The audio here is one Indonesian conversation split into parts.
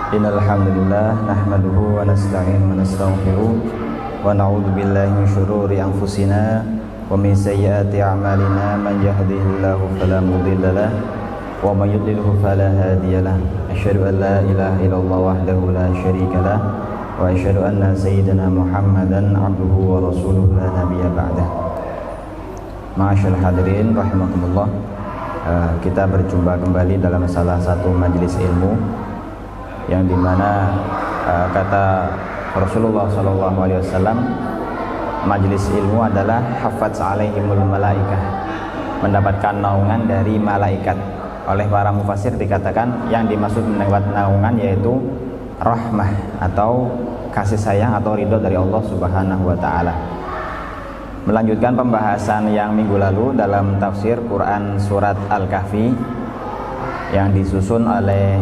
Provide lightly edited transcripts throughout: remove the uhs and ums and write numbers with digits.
Innal hamdalillah nahmaduhu wa nasta'inuhu wa nastaghfiruh wa na'udzu billahi min shururi anfusina wa min sayyiati a'malina man yahdihillahu fala mudilla lahu wa man yudlilhu fala hadiya lahu. Asyhadu an la ilaha illallah wahdahu la syarika lahu wa asyhadu anna sayyidina Muhammadan 'abduhu wa rasuluhu la nabiyya ba'dah. Ma'asyiral hadirin rahimakumullah. Kita berjumpa kembali dalam salah satu majelis ilmu yang dimana kata Rasulullah SAW, majelis ilmu adalah hafaz alaihimul malaikah, mendapatkan naungan dari malaikat. Oleh para mufassir dikatakan yang dimaksud mendapat naungan yaitu rahmah atau kasih sayang atau ridho dari Allah Subhanahu wa taala. Melanjutkan pembahasan yang minggu lalu dalam tafsir Quran surat Al-Kahfi yang disusun oleh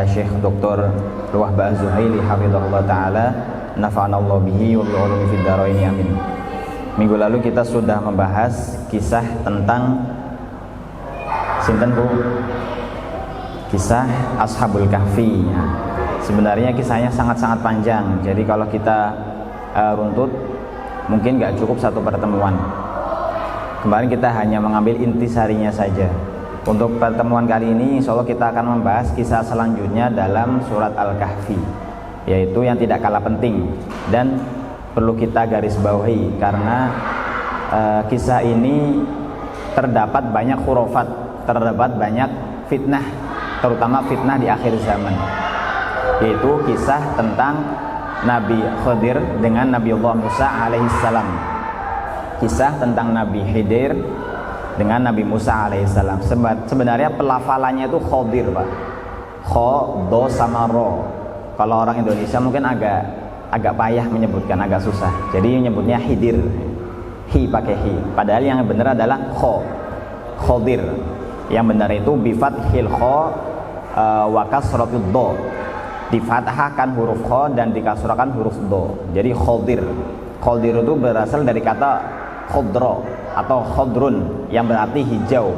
Syekh Dr. Wahbah Az-Zuhaili hafizahullah taala, nafa'anallahu bihi wa bi ulumi fid dharain amin. Minggu lalu kita sudah membahas kisah tentang sinten Bu? Kisah Ashabul Kahfi. Sebenarnya kisahnya sangat-sangat panjang. Jadi kalau kita runtut mungkin gak cukup satu pertemuan. Kemarin kita hanya mengambil intisarinya saja. Untuk pertemuan kali ini insya Allah kita akan membahas kisah selanjutnya dalam surat Al-Kahfi, yaitu yang tidak kalah penting dan perlu kita garis bawahi karena kisah ini terdapat banyak khurafat, terdapat banyak fitnah, terutama fitnah di akhir zaman, yaitu kisah tentang Nabi Khidir dengan Nabi Allah Musa alaihissalam, kisah tentang Nabi Khidir dengan Nabi Musa alaihissalam. Sebenarnya pelafalannya itu Khodir Pak, Kho, Do sama Ro. Kalau orang Indonesia mungkin agak payah menyebutkan, agak susah. Jadi menyebutnya Khidir, Hi pakai Hi. Padahal yang benar adalah Kho, Khodir. Yang benar itu bifathil Kho wa kasratud Do, difathahkan huruf Kho dan dikasrahkan huruf Do. Jadi Khodir. Khodir itu berasal dari kata Khodro atau Khodrun yang berarti hijau.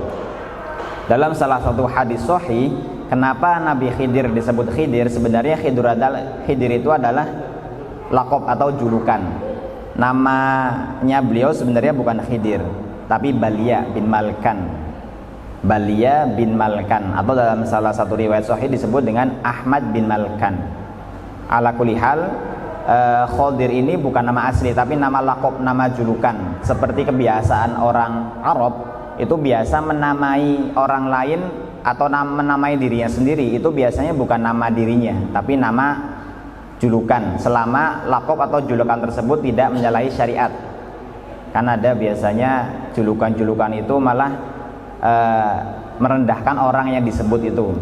Dalam salah satu hadis sahih, kenapa Nabi Khidir disebut Khidir? Sebenarnya Khidir itu adalah laqab atau julukan. Namanya beliau sebenarnya bukan Khidir, tapi Balia bin Malkan. Balia bin Malkan, atau dalam salah satu riwayat sahih disebut dengan Ahmad bin Malkan. Ala kulli hal, Khodir ini bukan nama asli tapi nama laqab, nama julukan. Seperti kebiasaan orang Arab itu biasa menamai orang lain atau menamai dirinya sendiri, itu biasanya bukan nama dirinya tapi nama julukan, selama laqab atau julukan tersebut tidak menyalahi syariat. Kan ada biasanya julukan-julukan itu malah merendahkan orang yang disebut itu,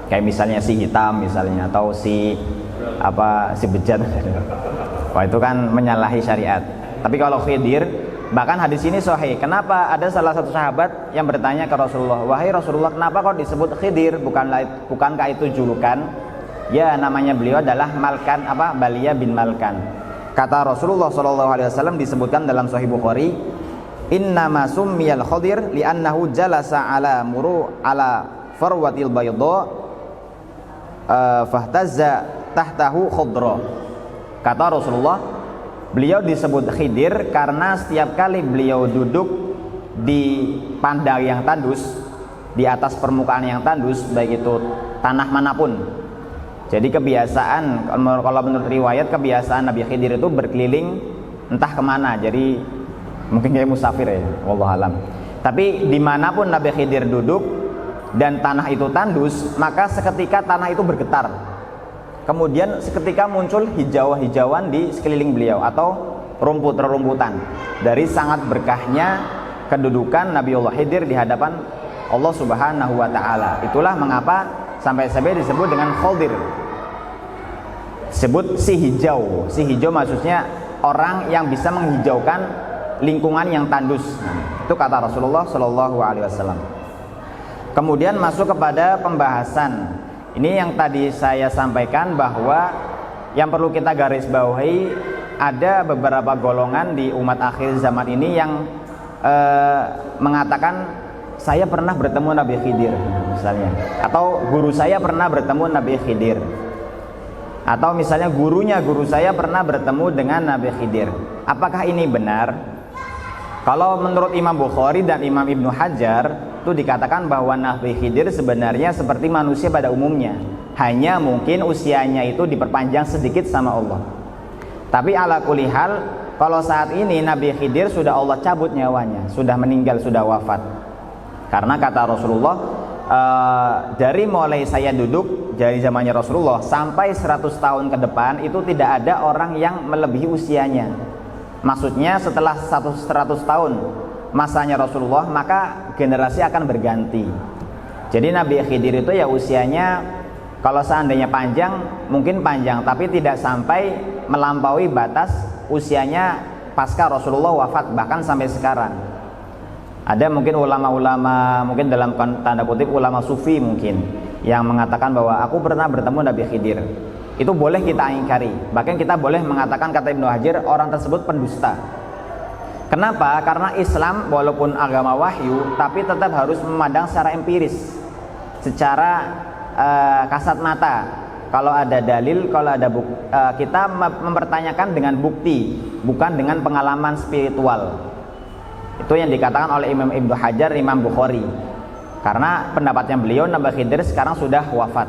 kayak misalnya si hitam misalnya, atau si bejat. Wah, itu kan menyalahi syariat. Tapi kalau Khidir, bahkan hadis ini sahih. Kenapa? Ada salah satu sahabat yang bertanya ke Rasulullah, wahai Rasulullah, kenapa kok disebut Khidir? Bukankah itu julukan? Ya, namanya beliau adalah Malkan, Balia bin Malkan. Kata Rasulullah SAW disebutkan dalam Sahih Bukhari, innama summiyal Khidir li'annahu jalasa ala farwatil bayda fahtazza tahtahu khudra. Kata Rasulullah, beliau disebut Khidir karena setiap kali beliau duduk di pandang yang tandus, di atas permukaan yang tandus, baik itu tanah manapun. Jadi kebiasaan, kalau menurut riwayat, kebiasaan Nabi Khidir itu berkeliling entah kemana. Jadi mungkin kayak musafir ya, wallahualam. Tapi dimanapun Nabi Khidir duduk dan tanah itu tandus, maka seketika tanah itu bergetar. Kemudian seketika muncul hijau-hijauan di sekeliling beliau atau rumput-rumputan. Dari sangat berkahnya kedudukan Nabiullah Khidir di hadapan Allah Subhanahu wa taala. Itulah mengapa sampai-sampai disebut dengan Khidir. Disebut si hijau. Si hijau maksudnya orang yang bisa menghijaukan lingkungan yang tandus. Itu kata Rasulullah sallallahu alaihi wasallam. Kemudian masuk kepada pembahasan. Ini yang tadi saya sampaikan bahwa yang perlu kita garis bawahi, ada beberapa golongan di umat akhir zaman ini yang mengatakan saya pernah bertemu Nabi Khidir misalnya, atau guru saya pernah bertemu Nabi Khidir. Atau misalnya guru saya pernah bertemu dengan Nabi Khidir. Apakah ini benar? Kalau menurut Imam Bukhari dan Imam Ibnu Hajar itu dikatakan bahwa Nabi Khidir sebenarnya seperti manusia pada umumnya, hanya mungkin usianya itu diperpanjang sedikit sama Allah. Tapi ala kulli hal, kalau saat ini Nabi Khidir sudah Allah cabut nyawanya, sudah meninggal, sudah wafat. Karena kata Rasulullah, dari mulai saya duduk dari zamannya Rasulullah sampai 100 tahun ke depan itu tidak ada orang yang melebihi usianya. Maksudnya setelah 100 tahun masanya Rasulullah, maka generasi akan berganti. Jadi Nabi Khidir itu ya usianya kalau seandainya panjang, mungkin panjang, tapi tidak sampai melampaui batas usianya pasca Rasulullah wafat, bahkan sampai sekarang. Ada mungkin ulama-ulama, mungkin dalam tanda kutip ulama sufi mungkin, yang mengatakan bahwa aku pernah bertemu Nabi Khidir. Itu boleh kita ingkari, bahkan kita boleh mengatakan, kata Ibnu Hajar, orang tersebut pendusta. Kenapa? Karena Islam walaupun agama wahyu, tapi tetap harus memandang secara empiris, secara kasat mata. Kalau ada dalil, kalau ada kita mempertanyakan dengan bukti, bukan dengan pengalaman spiritual. Itu yang dikatakan oleh Imam Ibnu Hajar, Imam Bukhari. Karena pendapatnya beliau, Nabi Khidir sekarang sudah wafat.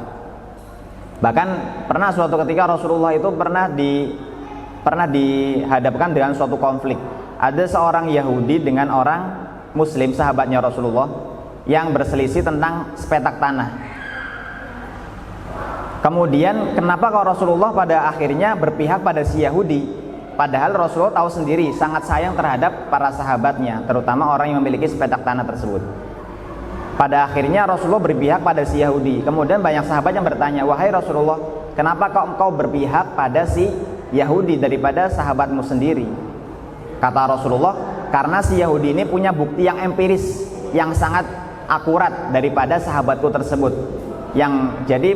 Bahkan pernah suatu ketika Rasulullah itu pernah dihadapkan dengan suatu konflik. Ada seorang Yahudi dengan orang Muslim, sahabatnya Rasulullah, yang berselisih tentang sepetak tanah. Kemudian kenapa kalau Rasulullah pada akhirnya berpihak pada si Yahudi? Padahal Rasulullah tahu sendiri sangat sayang terhadap para sahabatnya, terutama orang yang memiliki sepetak tanah tersebut. Pada akhirnya Rasulullah berpihak pada si Yahudi. Kemudian banyak sahabat yang bertanya, wahai Rasulullah, kenapa kok engkau berpihak pada si Yahudi daripada sahabatmu sendiri? Kata Rasulullah, karena si Yahudi ini punya bukti yang empiris, yang sangat akurat daripada sahabatku tersebut. Yang jadi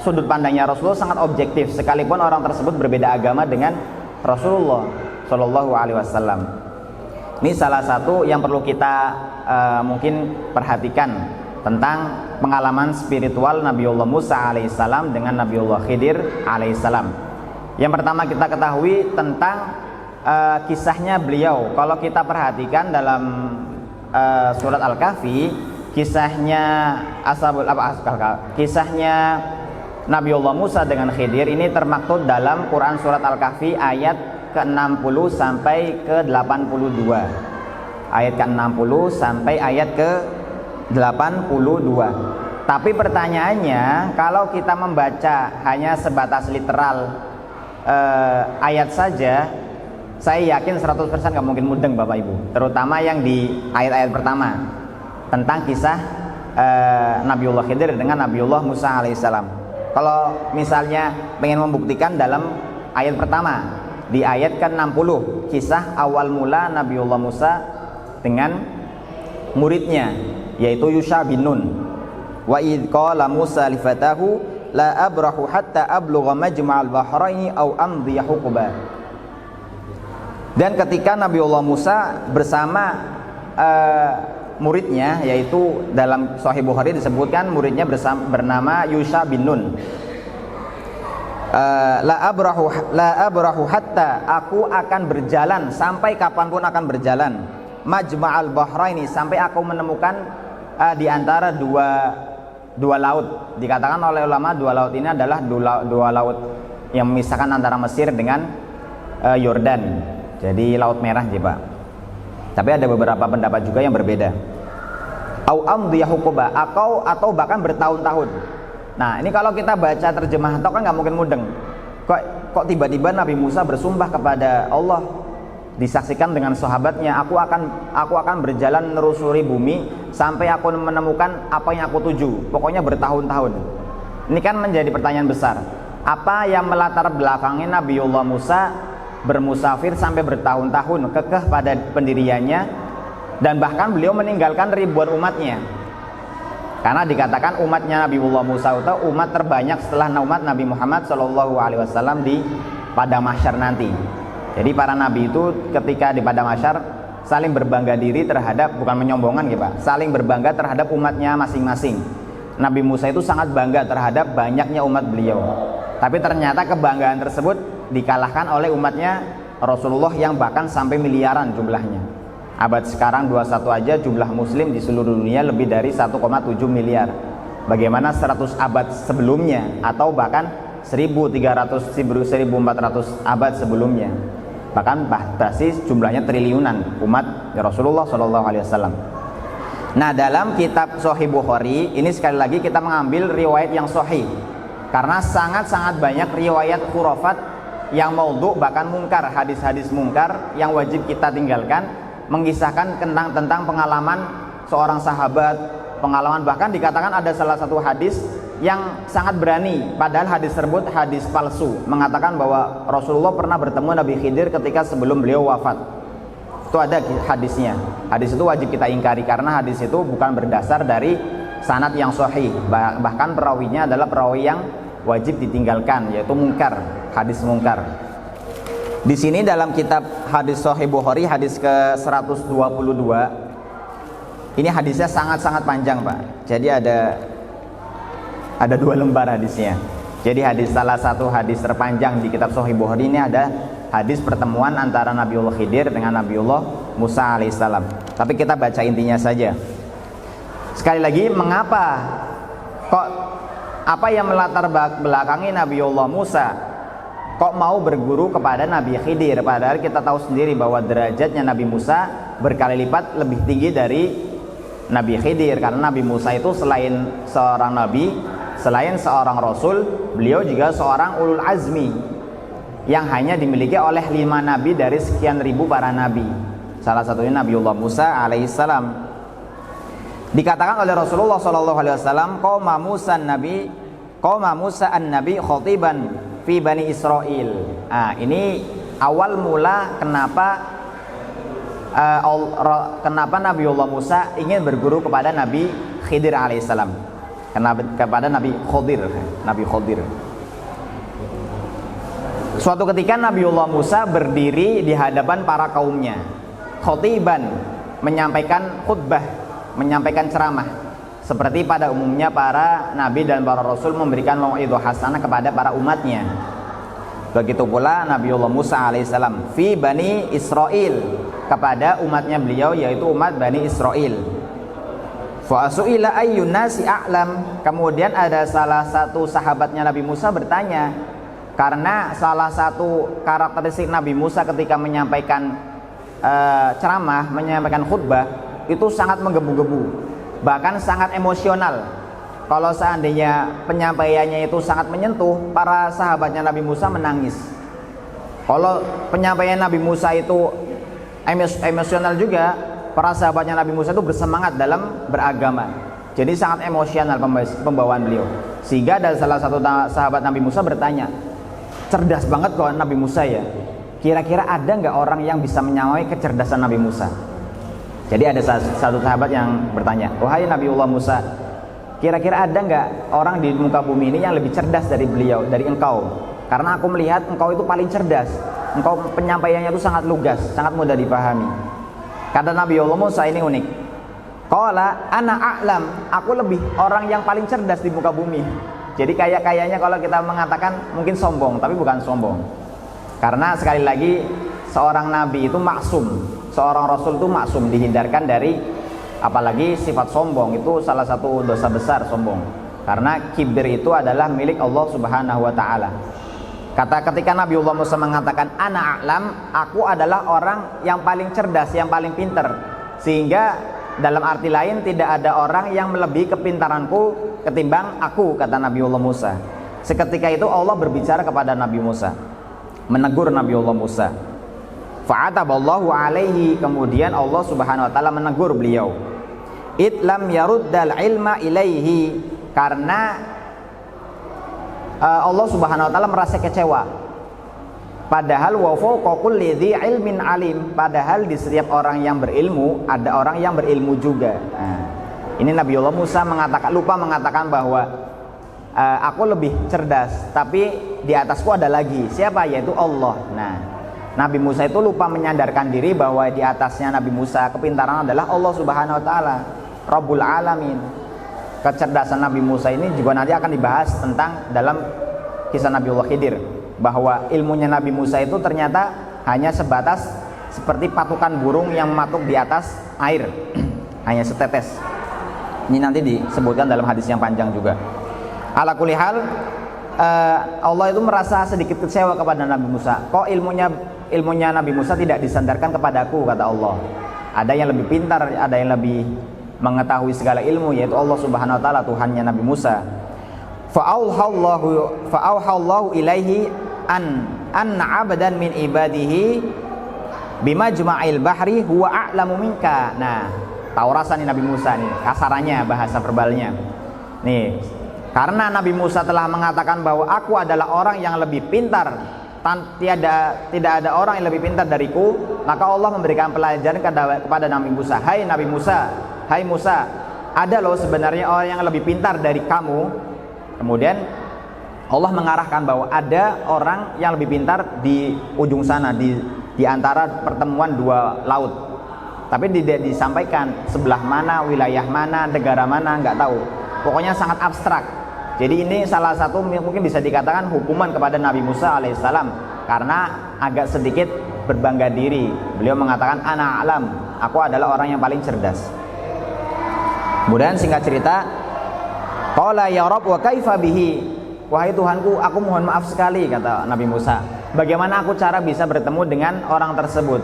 sudut pandangnya Rasulullah sangat objektif, sekalipun orang tersebut berbeda agama dengan Rasulullah Shallallahu Alaihi Wasallam. Ini salah satu yang perlu kita mungkin perhatikan tentang pengalaman spiritual Nabiullah Musa alaihissalam dengan Nabiullah Khidir alaihissalam. Yang pertama kita ketahui tentang kisahnya beliau. Kalau kita perhatikan dalam surat Al-Kahfi, kisahnya kisahnya Nabiullah Musa dengan Khidir ini termaktub dalam Quran surat Al-Kahfi ayat ke-60 sampai ke-82. Ayat ke-60 sampai ayat ke-82. Tapi pertanyaannya, kalau kita membaca hanya sebatas literal ayat saja, saya yakin 100% gak mungkin mudeng Bapak Ibu, terutama yang di ayat-ayat pertama tentang kisah Nabiullah Khidir dengan Nabiullah Musa alaihissalam. Kalau misalnya pengen membuktikan dalam ayat pertama, di ayat ke-60, kisah awal mula Nabiullah Musa dengan muridnya, yaitu Yusha bin Nun. Wa idh qala Musa li fatahu la abrahu hatta ablugha majma'al bahraini aw amdi huquba. Dan ketika Nabiullah Musa bersama muridnya, yaitu dalam Sahih Bukhari disebutkan muridnya bernama Yusha bin Nun. La abrahu hatta, aku akan berjalan sampai kapanpun akan berjalan, majma'al bahraini, sampai aku menemukan di antara dua laut. Dikatakan oleh ulama dua laut ini adalah dua laut yang memisahkan antara Mesir dengan Yordan. Jadi laut merah Pak. Tapi ada beberapa pendapat juga yang berbeda. Au amdiya huquba, atau bahkan bertahun-tahun. Nah, ini kalau kita baca terjemah atau kan nggak mungkin mudeng. Kok tiba-tiba Nabi Musa bersumpah kepada Allah, disaksikan dengan sahabatnya, aku akan berjalan menelusuri bumi sampai aku menemukan apa yang aku tuju. Pokoknya bertahun-tahun. Ini kan menjadi pertanyaan besar. Apa yang melatar belakangi Nabiullah Musa bermusafir sampai bertahun-tahun kekeh pada pendiriannya, dan bahkan beliau meninggalkan ribuan umatnya? Karena dikatakan umatnya Nabiullah Musa itu umat terbanyak setelah umat Nabi Muhammad SAW di padang mahsyar nanti. Jadi para nabi itu ketika di padang mahsyar saling berbangga diri terhadap, bukan menyombongan gitu Pak, saling berbangga terhadap umatnya masing-masing. Nabi Musa itu sangat bangga terhadap banyaknya umat beliau. Tapi ternyata kebanggaan tersebut dikalahkan oleh umatnya Rasulullah yang bahkan sampai miliaran jumlahnya. Abad sekarang 21 aja jumlah muslim di seluruh dunia lebih dari 1,7 miliar. Bagaimana 100 abad sebelumnya atau bahkan 1300 1400 abad sebelumnya. Bahkan basis jumlahnya triliunan umat Rasulullah SAW. Nah, dalam kitab Sahih Bukhari ini sekali lagi kita mengambil riwayat yang sahih. Karena sangat-sangat banyak riwayat khurafat yang maudhu bahkan mungkar, hadis-hadis mungkar yang wajib kita tinggalkan, mengisahkan tentang pengalaman seorang sahabat, pengalaman bahkan dikatakan ada salah satu hadis yang sangat berani, padahal hadis tersebut hadis palsu, mengatakan bahwa Rasulullah pernah bertemu Nabi Khidir ketika sebelum beliau wafat. Itu ada hadisnya. Hadis itu wajib kita ingkari karena hadis itu bukan berdasar dari sanad yang sahih, bahkan perawinya adalah perawi yang wajib ditinggalkan, yaitu mungkar, hadis mungkar. Di sini dalam kitab hadis Sahih Bukhari hadis ke-122 ini hadisnya sangat-sangat panjang, Pak. Jadi ada 2 lembar hadisnya. Jadi salah satu hadis terpanjang di kitab Sahih Bukhari ini ada hadis pertemuan antara Nabiullah Khidir dengan Nabiullah Musa alaihissalam. Tapi kita baca intinya saja. Sekali lagi, mengapa kok apa yang melatar belakangi Nabiullah Musa kok mau berguru kepada Nabi Khidir, padahal kita tahu sendiri bahwa derajatnya Nabi Musa berkali lipat lebih tinggi dari Nabi Khidir, karena Nabi Musa itu selain seorang nabi, selain seorang rasul, beliau juga seorang ulul azmi yang hanya dimiliki oleh 5 nabi dari sekian ribu para nabi. Salah satunya Nabiullah Musa alaihissalam. Dikatakan oleh Rasulullah SAW, qauma Musa an-nabi khatiban fi Bani Israel. Nah, ini awal mula kenapa Nabiullah Musa ingin berguru kepada Nabi Khidir alaihissalam, kepada Nabi Khidir. Suatu ketika Nabiullah Musa berdiri di hadapan para kaumnya, khatiban, menyampaikan khutbah, menyampaikan ceramah, seperti pada umumnya para nabi dan para rasul memberikan mau'idhah hasanah kepada para umatnya. Begitu pula Nabiullah Musa alaihissalam fi Bani Israel, kepada umatnya beliau yaitu umat Bani Israel. Fa su'ila ayyun nasi a'lam. Kemudian ada salah satu sahabatnya Nabi Musa bertanya, karena salah satu karakteristik Nabi Musa ketika menyampaikan ceramah, menyampaikan khutbah itu sangat menggebu-gebu, bahkan sangat emosional. Kalau seandainya penyampaiannya itu sangat menyentuh, para sahabatnya Nabi Musa menangis. Kalau penyampaian Nabi Musa itu emosional juga, para sahabatnya Nabi Musa itu bersemangat dalam beragama. Jadi sangat emosional pembawaan beliau. Sehingga ada salah satu sahabat Nabi Musa bertanya, cerdas banget kok Nabi Musa ya. Kira-kira ada nggak orang yang bisa menyamai kecerdasan Nabi Musa? Jadi ada satu sahabat yang bertanya, wahai Nabiullah Musa, kira-kira ada nggak orang di muka bumi ini yang lebih cerdas dari beliau, dari engkau? Karena aku melihat engkau itu paling cerdas. Engkau penyampaiannya itu sangat lugas, sangat mudah dipahami. Kata Nabiullah Musa ini unik. Qala ana a'lam, aku lebih orang yang paling cerdas di muka bumi. Jadi kayaknya kalau kita mengatakan mungkin sombong, tapi bukan sombong. Karena sekali lagi seorang nabi itu maksum. Seorang rasul itu maksum, dihindarkan dari apalagi sifat sombong. Itu salah satu dosa besar, sombong. Karena kibir itu adalah milik Allah Subhanahu wa taala. Ketika Nabiullah Musa mengatakan ana a'lam, aku adalah orang yang paling cerdas, yang paling pintar. Sehingga dalam arti lain tidak ada orang yang melebihi kepintaranku ketimbang aku, kata Nabiullah Musa. Seketika itu Allah berbicara kepada Nabi Musa, menegur Nabiullah Musa. Fa'ataballahu alaihi, kemudian Allah Subhanahu wa taala menegur beliau. Itlam yaruddal ilma ilaihi, karena Allah Subhanahu wa taala merasa kecewa. Padahal wa fawqa kulli dzi ilmin alim, padahal di setiap orang yang berilmu ada orang yang berilmu juga. Nah, ini Nabiullah Musa lupa mengatakan bahwa aku lebih cerdas, tapi di atasku ada lagi. Siapa? Yaitu Allah. Nah, Nabi Musa itu lupa menyadarkan diri bahwa di atasnya Nabi Musa kepintaran adalah Allah Subhanahu wa taala, Rabbul Alamin. Kecerdasan Nabi Musa ini juga nanti akan dibahas tentang dalam kisah Nabiullah Khidir, bahwa ilmunya Nabi Musa itu ternyata hanya sebatas seperti patukan burung yang mematuk di atas air, hanya setetes. Ini nanti disebutkan dalam hadis yang panjang juga. Ala kulli hal, Allah itu merasa sedikit kecewa kepada Nabi Musa. Kok ilmunya Nabi Musa tidak disandarkan kepadaku, kata Allah. Ada yang lebih pintar, ada yang lebih mengetahui segala ilmu, yaitu Allah Subhanahu wa taala, Tuhannya Nabi Musa. Fa'auhallahu ilaihi an 'abdan min ibadihi bimajma'il bahri huwa a'lamu minka. Nah, tahu rasa nih Nabi Musa nih, kasarannya, bahasa verbalnya. Nih, karena Nabi Musa telah mengatakan bahwa aku adalah orang yang lebih pintar, tidak ada orang yang lebih pintar dariku, maka Allah memberikan pelajaran kepada Nabi Musa. Hai Nabi Musa, hai Musa, ada loh sebenarnya orang yang lebih pintar dari kamu. Kemudian Allah mengarahkan bahwa ada orang yang lebih pintar di ujung sana, di antara pertemuan dua laut. Tapi tidak disampaikan sebelah mana, wilayah mana, negara mana, nggak tahu. Pokoknya sangat abstrak. Jadi ini salah satu mungkin bisa dikatakan hukuman kepada Nabi Musa alaihissalam, karena agak sedikit berbangga diri. Beliau mengatakan ana alam, aku adalah orang yang paling cerdas. Kemudian singkat cerita, qala ya Rabb wa kaifa bihi, wahai Tuhanku, aku mohon maaf sekali, kata Nabi Musa, bagaimana aku cara bisa bertemu dengan orang tersebut.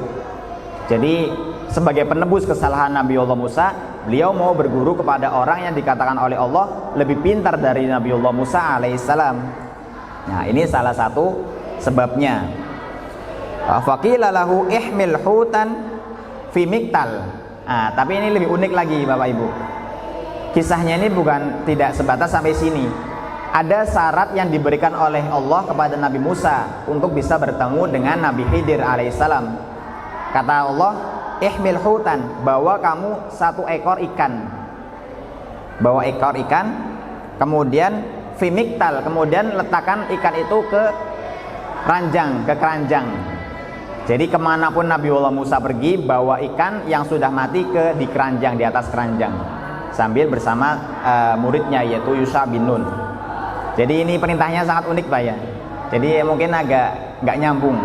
Jadi sebagai penebus kesalahan Nabi Allah Musa, beliau mau berguru kepada orang yang dikatakan oleh Allah lebih pintar dari Nabi Allah Musa alaihissalam. Nah, ini salah satu sebabnya. Faqila lahu ihmil hutan fi miktal. Nah, tapi ini lebih unik lagi Bapak Ibu. Kisahnya ini bukan tidak sebatas sampai sini. Ada syarat yang diberikan oleh Allah kepada Nabi Musa untuk bisa bertemu dengan Nabi Khidir alaihissalam. Kata Allah, ihmil hutan, bawa kamu satu ekor ikan. Bawa ekor ikan, kemudian fi miktal, kemudian letakkan ikan itu ke keranjang. Jadi kemanapun Nabi Allah Musa pergi, bawa ikan yang sudah mati di keranjang, di atas keranjang, sambil bersama muridnya yaitu Yusha bin Nun. Jadi ini perintahnya sangat unik Pak ya. Jadi mungkin agak nggak nyambung,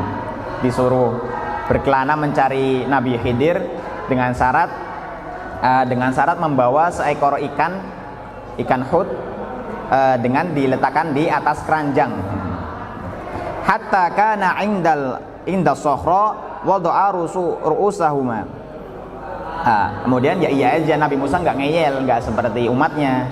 disuruh berkelana mencari Nabi Khidir dengan syarat membawa seekor ikan hut dengan diletakkan di atas keranjang. Hatta kana inda sokhra wada'a ru'usahuma. Kemudian ya iya aja, Nabi Musa nggak ngeyel, nggak seperti umatnya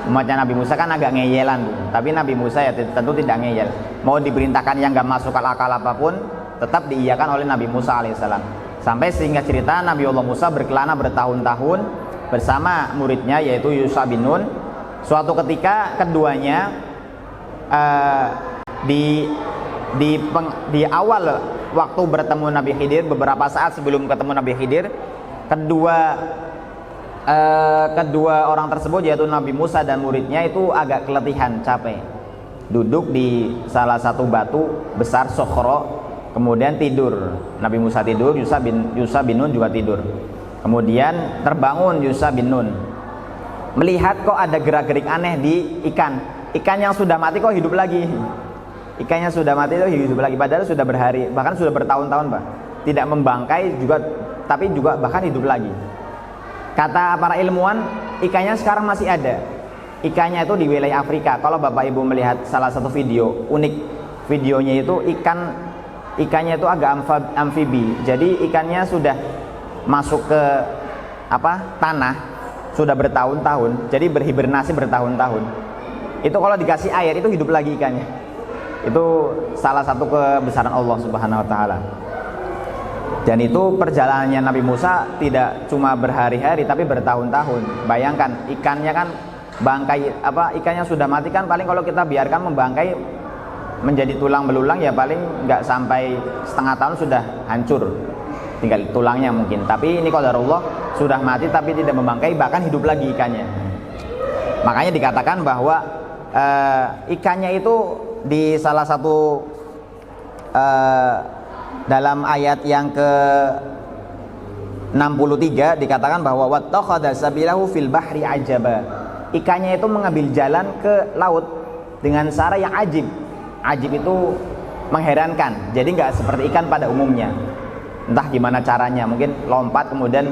Nabi Musa kan agak ngeyelan, tapi Nabi Musa ya tentu tidak ngeyel. Mau diperintahkan yang nggak masuk akal apapun tetap diiyakan oleh Nabi Musa alaihissalam. Sampai sehingga cerita Nabi Allah Musa berkelana bertahun-tahun bersama muridnya yaitu Yusha bin Nun. Suatu ketika keduanya di awal waktu bertemu Nabi Khidir, beberapa saat sebelum ketemu Nabi Khidir, kedua orang tersebut yaitu Nabi Musa dan muridnya itu agak keletihan, capek, duduk di salah satu batu besar Sokhro, kemudian tidur. Nabi Musa tidur, Yusha bin Nun juga tidur. Kemudian terbangun Yusha bin Nun, melihat kok ada gerak-gerik aneh di ikan yang sudah mati kok hidup lagi. Ikannya sudah mati itu hidup lagi, padahal sudah berhari, bahkan sudah bertahun-tahun Pak, tidak membangkai juga, tapi juga bahkan hidup lagi. Kata para ilmuwan, ikannya sekarang masih ada. Ikannya itu di wilayah Afrika. Kalau Bapak Ibu melihat salah satu video unik, videonya itu ikannya itu agak amfibi. Jadi ikannya sudah masuk ke tanah, sudah bertahun-tahun, jadi berhibernasi bertahun-tahun. Itu kalau dikasih air itu hidup lagi ikannya. Itu salah satu kebesaran Allah Subhanahu wa taala. Dan itu perjalanannya Nabi Musa tidak cuma berhari-hari tapi bertahun-tahun. Bayangkan ikannya kan ikannya sudah mati kan, paling kalau kita biarkan membangkai menjadi tulang belulang ya paling nggak sampai setengah tahun sudah hancur, tinggal tulangnya mungkin. Tapi ini qadarullah sudah mati tapi tidak membangkai, bahkan hidup lagi ikannya. Makanya dikatakan bahwa ikannya itu di salah satu dalam ayat yang ke-63 dikatakan bahwa wattakhadha sabilahu fil bahri ajaba. Ikannya itu mengambil jalan ke laut dengan cara yang ajib. ajib itu mengherankan. Jadi nggak seperti ikan pada umumnya. Entah gimana caranya, mungkin lompat kemudian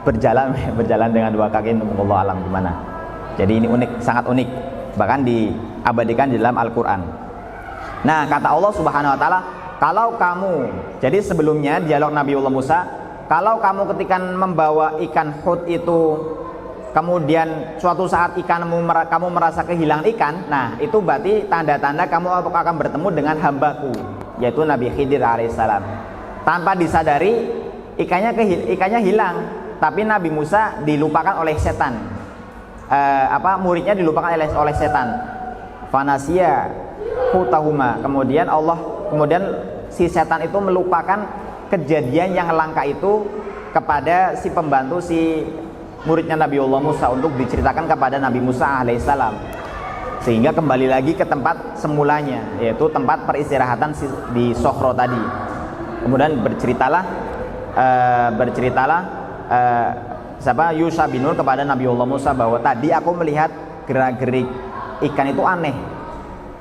berjalan dengan dua kaki, Allah alam gimana. Jadi ini unik, sangat unik, bahkan diabadikan di dalam Al-Quran. Nah, kata Allah Subhanahu Wa Taala, kalau kamu, jadi sebelumnya dialog Nabiullah Musa, kalau kamu ketika membawa ikan hut itu, kemudian suatu saat kamu merasa kehilangan ikan, nah itu berarti tanda-tanda kamu akan bertemu dengan hambaku, yaitu Nabi Khidir alaihissalam. Tanpa disadari ikannya hilang, tapi Nabi Musa dilupakan oleh setan. Muridnya dilupakan oleh setan. Fanasiya hutahuma. Kemudian si setan itu melupakan kejadian yang langka itu kepada si pembantu si muridnya Nabiullah Musa untuk diceritakan kepada Nabi Musa alaihissalam, sehingga kembali lagi ke tempat semulanya, yaitu tempat peristirahatan di Sokhro tadi. Kemudian berceritalah Yusha bin Nun kepada Nabiullah Musa bahwa tadi aku melihat gerak-gerik ikan itu aneh.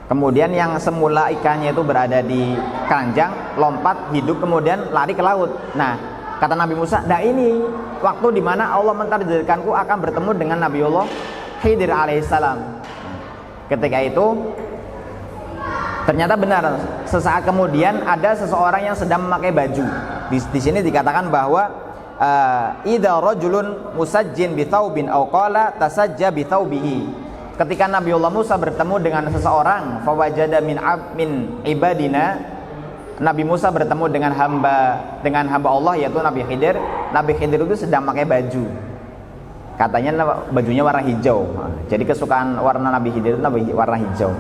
Kemudian yang semula ikannya itu berada di keranjang, lompat, hidup, kemudian lari ke laut. Nah, kata Nabi Musa, nah ini waktu dimana Allah mentakdirkanku akan bertemu dengan Nabiullah Khidir alaihissalam. Ketika itu ternyata benar, sesaat kemudian ada seseorang yang sedang memakai baju. Di sini dikatakan bahwa idza rajulun musajjin bi thawbin aw qala tasajja bi thawbihi. Ketika Nabiullah Musa bertemu dengan seseorang, fawajada min ibadina, Nabi Musa bertemu dengan hamba Allah yaitu Nabi Khidir. Nabi Khidir itu sedang pakai baju. Katanya bajunya warna hijau. Jadi kesukaan warna Nabi Khidir itu warna hijau.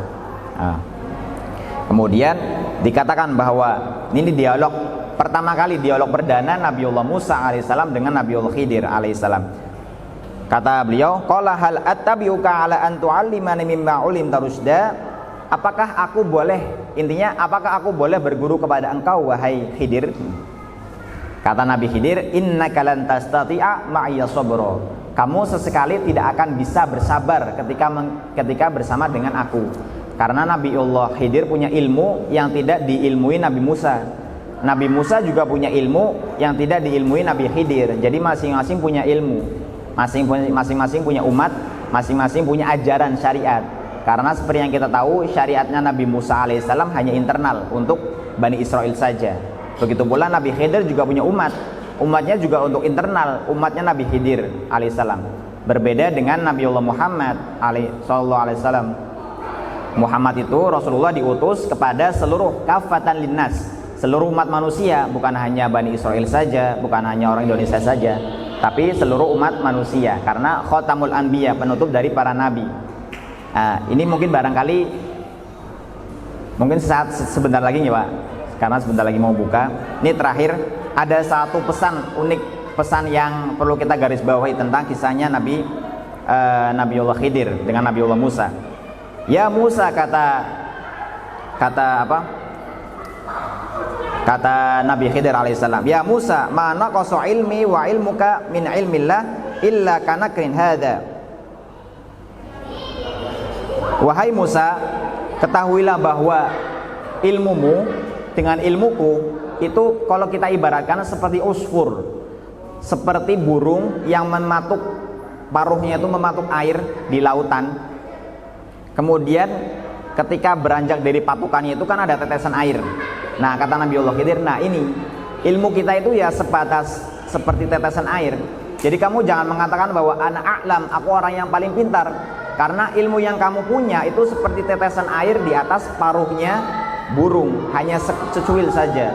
Kemudian dikatakan bahwa ini dialog pertama kali, dialog perdana Nabiullah Musa alaihissalam dengan Nabiullah Khidir alaihissalam. Kata beliau, qala hal attabi'uka ala an tu'allimani mimma 'ulimta rusyda. Apakah aku boleh berguru kepada engkau wahai Khidir? Kata Nabi Khidir, innaka lan tastati'a ma'iya sabra. Kamu sesekali tidak akan bisa bersabar ketika bersama dengan aku. Karena Nabiullah Khidir punya ilmu yang tidak diilmui Nabi Musa. Nabi Musa juga punya ilmu yang tidak diilmui Nabi Khidir. Jadi masing-masing punya ilmu, masing-masing punya umat, masing-masing punya ajaran syariat. Karena seperti yang kita tahu, syariatnya Nabi Musa alaihissalam hanya internal untuk Bani Israel saja. Begitu pula Nabi Khidir juga punya umatnya juga untuk internal, umatnya Nabi Khidir alaihissalam. Berbeda dengan Nabiullah Muhammad sallallahu alaihi wasallam. Muhammad itu Rasulullah diutus kepada seluruh kafatan linnas, seluruh umat manusia, bukan hanya Bani Israel saja, bukan hanya orang Indonesia saja, tapi seluruh umat manusia, karena khotamul anbiya, penutup dari para nabi. Ini mungkin barangkali sebentar lagi nih Pak, karena sebentar lagi mau buka. Ini terakhir ada satu pesan unik, pesan yang perlu kita garis bawahi tentang kisahnya Nabiullah Khidir dengan Nabiullah Musa. Ya Musa, kata Nabi Khidir alaihissalam, ya Musa, ma naqasa ilmi wa ilmuka min ilmillah illa kanakrin hadha. Wahai Musa, ketahuilah bahwa ilmumu dengan ilmuku itu kalau kita ibaratkan seperti usfur, seperti burung yang mematuk paruhnya itu mematuk air di lautan. Kemudian ketika beranjak dari patukannya itu kan ada tetesan air. Nah, kata Nabiullah Khidir, nah ini ilmu kita itu ya sebatas seperti tetesan air. Jadi kamu jangan mengatakan bahwa ana a'lam, aku orang yang paling pintar, karena ilmu yang kamu punya itu seperti tetesan air di atas paruhnya burung, hanya secuil saja.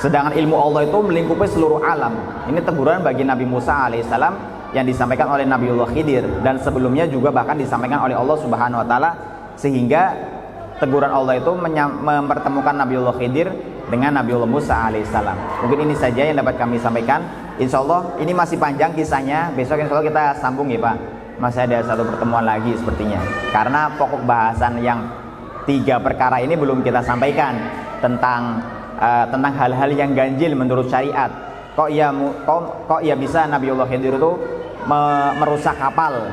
Sedangkan ilmu Allah itu melingkupi seluruh alam. Ini teguran bagi Nabi Musa alaihissalam yang disampaikan oleh Nabiullah Khidir, dan sebelumnya juga bahkan disampaikan oleh Allah Subhanahu wa taala, sehingga teguran Allah itu mempertemukan Nabiullah Khidir dengan Nabiullah Musa alaihissalam. Mungkin ini saja yang dapat kami sampaikan. Insya Allah ini masih panjang kisahnya, besok insya Allah kita sambung ya Pak. Masih ada satu pertemuan lagi sepertinya, karena pokok bahasan yang 3 perkara ini belum kita sampaikan tentang hal-hal yang ganjil menurut syariat. Kok ya bisa Nabiullah Khidir itu merusak kapal,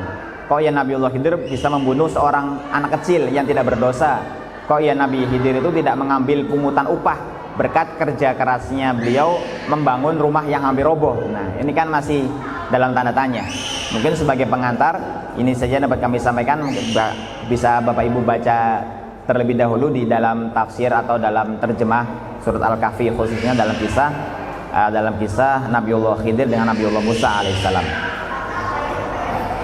kok ya Nabiullah Khidir bisa membunuh seorang anak kecil yang tidak berdosa? Kok ya Nabi Khidir itu tidak mengambil pungutan upah berkat kerja kerasnya beliau membangun rumah yang hampir roboh? Nah, ini kan masih dalam tanda tanya. Mungkin sebagai pengantar, ini saja dapat kami sampaikan. Bisa Bapak Ibu baca terlebih dahulu di dalam tafsir atau dalam terjemah surat Al-Kahfi, khususnya dalam kisah Nabiullah Khidir dengan Nabiullah Musa alaihissalam.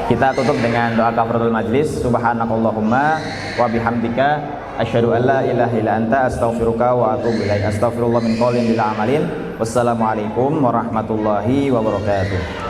Kita tutup dengan doa kafaratul majlis. Subhanakallahumma wa bihamdika asyhadu an la ilaha illa anta astaghfiruka wa atubu ilaik. Astaghfirullah min qaulin bila amalin. Wassalamualaikum warahmatullahi wabarakatuh.